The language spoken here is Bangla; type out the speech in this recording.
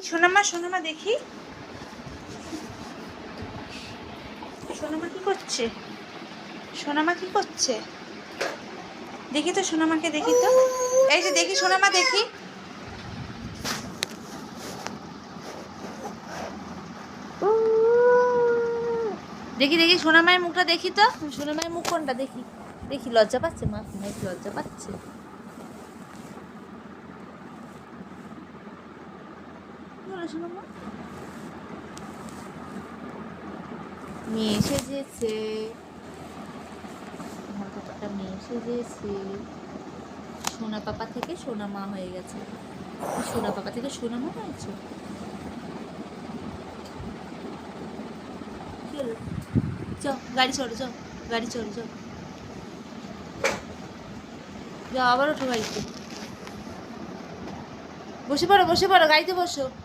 সোনামা সোনামা দেখি, সোনামা কি করছে? সোনামা কি করছে দেখি তো, সোনামাকে দেখি তো। এই যে দেখি সোনামা, দেখি দেখি দেখি সোনামায়ের মুখটা দেখি তো। সোনামায়ের মুখ কোনটা দেখি? দেখি, লজ্জা পাচ্ছে মা, লজ্জা পাচ্ছে। সোনামা মেয়ে সেজেছে, একটা মেয়ে সেজেছে। সোনা পাপা থেকে সোনা মা হয়ে গেছে। সোনা পাপা থেকে সোনা মা হয়েছে। কি হলো? যাও গাড়ি চড়ো, যাও গাড়ি চড়ো, যাও যাও, আবার ওঠো গাড়িতে, বসে পড়ো, বসে পড়ো, গাড়িতে বসো।